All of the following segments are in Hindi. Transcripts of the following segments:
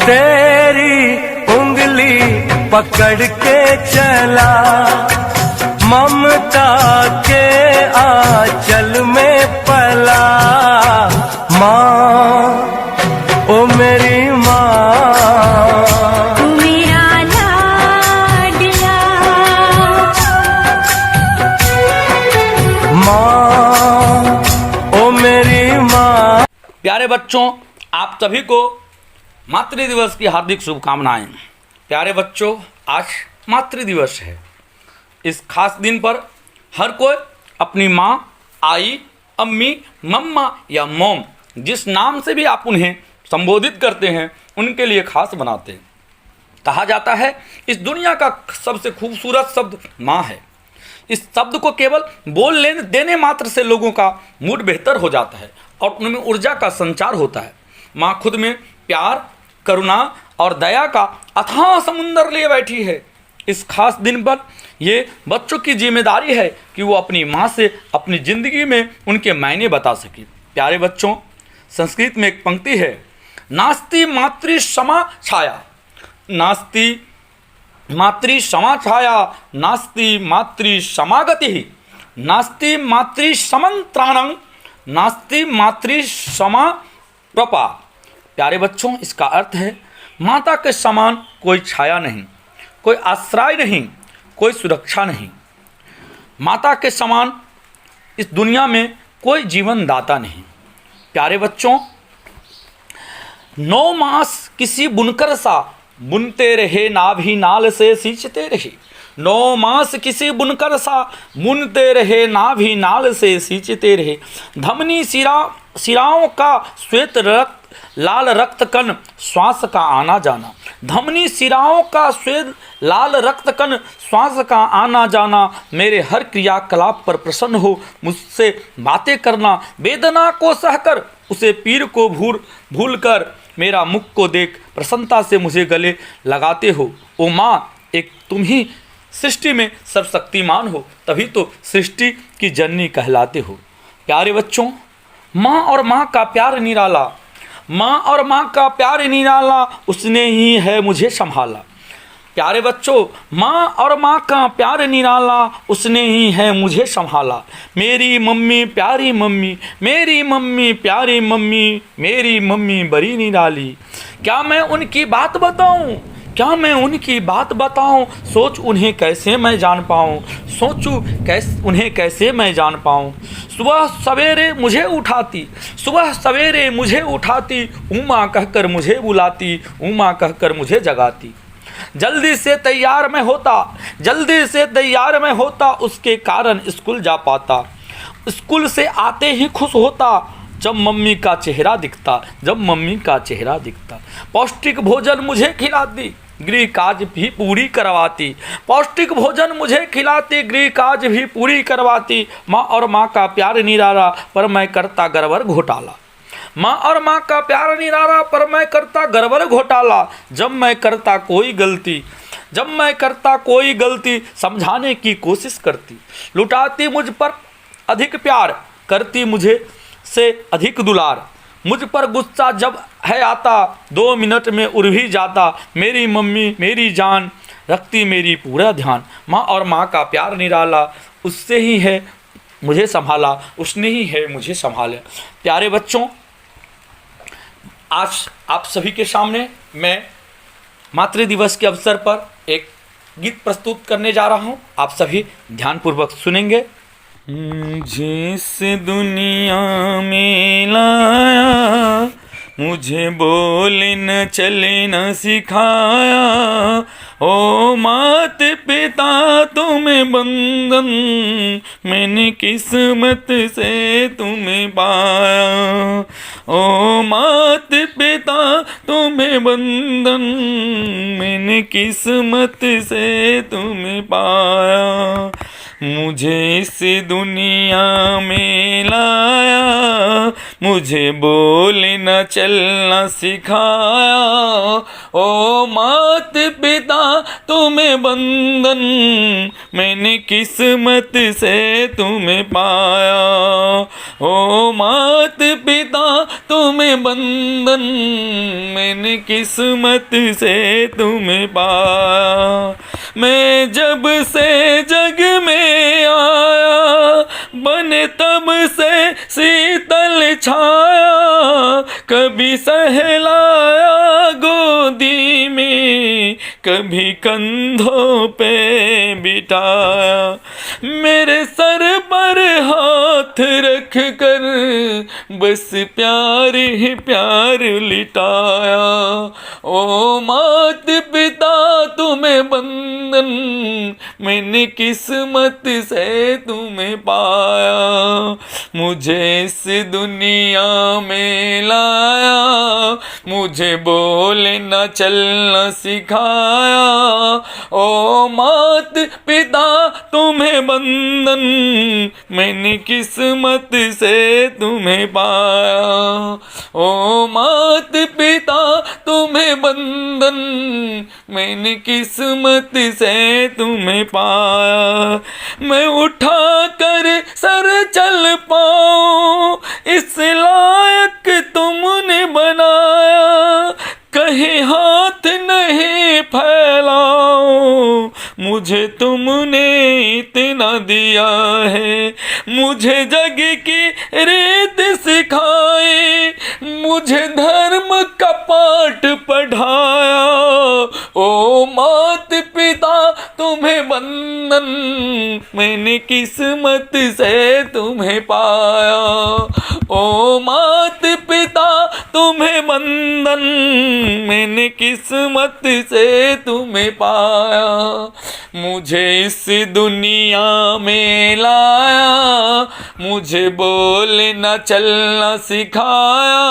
तेरी उंगली पकड़ के चला, ममता के आंचल में पला। माँ ओ मेरी माँ, तू मेरा लाडला। माँ ओ मेरी माँ। प्यारे बच्चों, आप सभी को मातृ दिवस की हार्दिक शुभकामनाएं। प्यारे बच्चों, आज मातृ दिवस है। इस खास दिन पर हर कोई अपनी माँ, आई, अम्मी, मम्मा या मोम, जिस नाम से भी आप उन्हें संबोधित करते हैं, उनके लिए खास बनाते हैं। कहा जाता है इस दुनिया का सबसे खूबसूरत शब्द माँ है। इस शब्द को केवल बोल लेने देने मात्र से लोगों का मूड बेहतर हो जाता है और उनमें ऊर्जा का संचार होता है। माँ खुद में प्यार, करुणा और दया का अथाह समुंदर लिए बैठी है। इस खास दिन पर ये बच्चों की जिम्मेदारी है कि वो अपनी माँ से अपनी ज़िंदगी में उनके मायने बता सके। प्यारे बच्चों, संस्कृत में एक पंक्ति है, नास्ति मातृ क्षमा छाया, नास्ति मातृ क्षमा छाया, नास्ति मातृ क्षमागति, नास्ति मातृ समंत्राणं, नास्ति मातृ क्षमा कृपा। प्यारे बच्चों, इसका अर्थ है माता के समान कोई छाया नहीं, कोई आश्रय नहीं, कोई सुरक्षा नहीं। माता के समान इस दुनिया में कोई जीवन दाता नहीं। प्यारे बच्चों, 9 मास किसी बुनकर सा, बुनते रहे नाभि नाल से सींचते रहे। 9 मास किसी बुनकर सा, बुनते रहे नाभि नाल से सींचते रहे। धमनी सिराओं का श्वेत रक्त, लाल रक्त कण, श्वास का आना जाना। धमनी सिराओं का श्वेत लाल रक्त कण, श्वास का आना जाना। मेरे हर क्रियाकलाप पर प्रसन्न हो, मुझसे बातें करना। वेदना को सहकर उसे पीर को भूल कर मेरा मुख को देख प्रसन्नता से मुझे गले लगाते हो। ओ माँ, एक तुम ही सृष्टि में सर्वशक्तिमान हो, तभी तो सृष्टि की जननी कहलाते हो। प्यारे बच्चों, माँ और माँ का प्यार निराला, माँ और माँ का प्यार निराला, उसने ही है मुझे संभाला। प्यारे बच्चों, माँ और माँ का प्यार निराला, उसने ही है मुझे संभाला। मेरी मम्मी प्यारी मम्मी, मेरी मम्मी प्यारी मम्मी, मेरी मम्मी बड़ी निराली। क्या मैं उनकी बात बताऊं, क्या मैं उनकी बात बताऊं, सोच उन्हें कैसे मैं जान पाऊं, सोचूं उन्हें कैसे मैं जान पाऊं। सुबह सवेरे मुझे उठाती, सुबह सवेरे मुझे उठाती, उमा कहकर मुझे बुलाती, उमा कहकर मुझे जगाती। जल्दी से तैयार मैं होता, जल्दी से तैयार मैं होता, उसके कारण स्कूल जा पाता। स्कूल से आते ही खुश होता, जब मम्मी का चेहरा दिखता, जब मम्मी का चेहरा दिखता। पौष्टिक भोजन मुझे खिलाती, गृह काज भी पूरी करवाती। पौष्टिक भोजन मुझे खिलाती, गृह काज भी पूरी करवाती। माँ और माँ का प्यार निराला, पर मैं करता गड़बड़ घोटाला। माँ और माँ का प्यार निराला, पर मैं करता गड़बड़ घोटाला। जब मैं करता कोई गलती, जब मैं करता कोई गलती, समझाने की कोशिश करती। लुटाती मुझ पर अधिक प्यार, करती मुझे से अधिक दुलार। मुझ पर गुस्सा जब है आता, 2 मिनट में उड़ भी जाता। मेरी मम्मी मेरी जान, रखती मेरी पूरा ध्यान। माँ और माँ का प्यार निराला, उससे ही है मुझे संभाला, उसने ही है मुझे संभाला। प्यारे बच्चों, आज आप सभी के सामने मैं मातृ दिवस के अवसर पर एक गीत प्रस्तुत करने जा रहा हूँ। आप सभी ध्यानपूर्वक सुनेंगे। जिस दुनिया में लाया, मुझे बोले न चले न सिखाया। ओ मात पिता तुम्हें बंधन, मैंने किस्मत से तुम्हें पाया। ओ मात पिता तुम्हें बंधन, मैंने किस्मत से तुम्हें पाया। मुझे इस दुनिया में लाया, मुझे बोले न चलना सिखाया। ओ मात पिता तुम्हें बंधन, मैंने किस्मत से तुम्हें पाया। ओ मात पिता तुम्हें तुम्हें बंधन, मैंने किस्मत से तुम्हें पाया। मैं जब से जग में आया, बने तब से शीतल छाया, कभी सहलाया गोदी में, कभी कंधों पे बिठाया। मेरे सर पर हाथ रख कर बस प्यार ही प्यार लिटाया। ओ मात पिता तुम्हें बंधन, मैंने किस्मत से तुम्हें पाया। मुझे इस दुनिया में लाया, मुझे बोलना चलना सिखाया। ओ मात पिता तुम्हें बंधन, मैंने किस्मत से तुम्हें पाया। ओ मात पिता तुम्हें बंधन, मैंने किस्मत से तुम्हें पाया। मैं उठा कर सर चल पाऊं, इस लायक तुमने बनाया। कहीं हाथ नहीं फैलाऊं, मुझे तुमने इतना दिया है। मुझे जग की रीत सिखाई, मुझे धर्म का पाठ पढ़ाया। ओ मात पिता तुम्हें बंधन, मैंने किस्मत से तुम्हें पाया। ओ मात पिता तुम्हें बंधन, मैंने किस्मत से तुम्हें पाया। मुझे इस दुनिया में लाया, मुझे बोलना चलना सिखाया।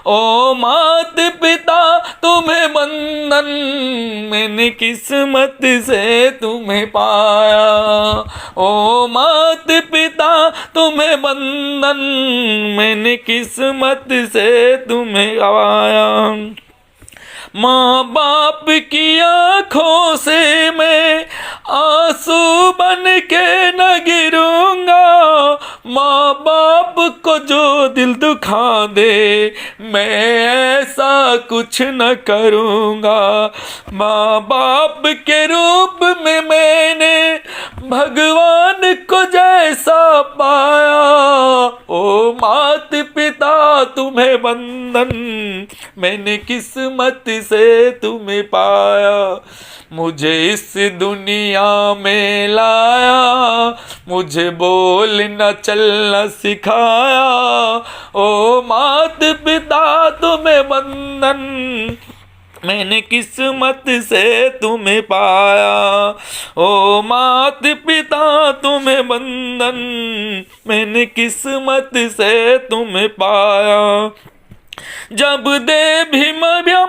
ओ मात पिता तुम्हें बंधन, मैंने किस्मत से तुम्हें पाया। ओ मात पिता तुम्हें बंधन, मैंने किस्मत से तुम्हें पाया। माँ बाप की आँखों से मैं आंसू बन के न गिरूंगा। माँ बाप को जो दिल दुखा दे, मैं ऐसा कुछ न करूँगा। माँ बाप के रूप में मैंने भगवान को जैसा पाया। ओ मात पिता तुम्हें बंधन, मैंने किस्मत से तुम्हें पाया। मुझे इस दुनिया में लाया, मुझे बोलना चलना सिखाया। ओ मात पिता तुम्हें बंधन, मैंने किस्मत से तुम्हें पाया। ओ मात पिता तुम्हें बंधन, मैंने किस्मत से तुम्हें पाया। जब दे भीम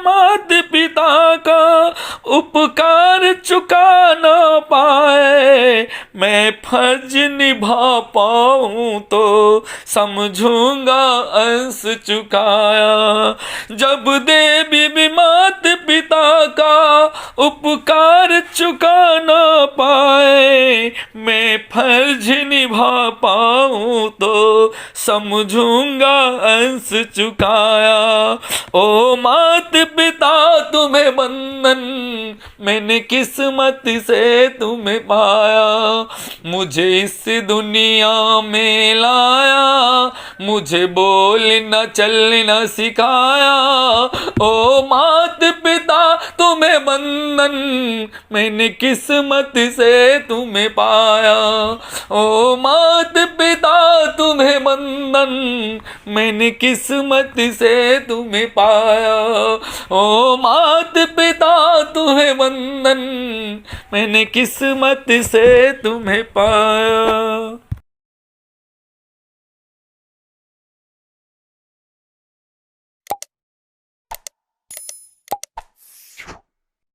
मात पिता का उपकार चुका न पाए, मैं फर्ज निभा पाऊँ तो समझूंगा अंश चुकाया। जब दे भीम मात पिता का उपकार चुका न पाए, मैं फर्ज निभा पाऊँ तो समझूंगा अंश चुकाया। ओ मात पिता तुम्हें बंधन, मैंने किस्मत से तुम्हें पाया। मुझे इस दुनिया में लाया, मुझे बोलना चलना सिखाया। ओ मात पिता तुम्हें बंधन, मैंने किस्मत से तुम्हें पाया। ओ मात पिता तुम्हें बंधन, मैंने किस्मत से तुम्हें पाया। ओ मात पिता तुम्हें बंधन, मैंने किस्मत से तुम्हें पाया।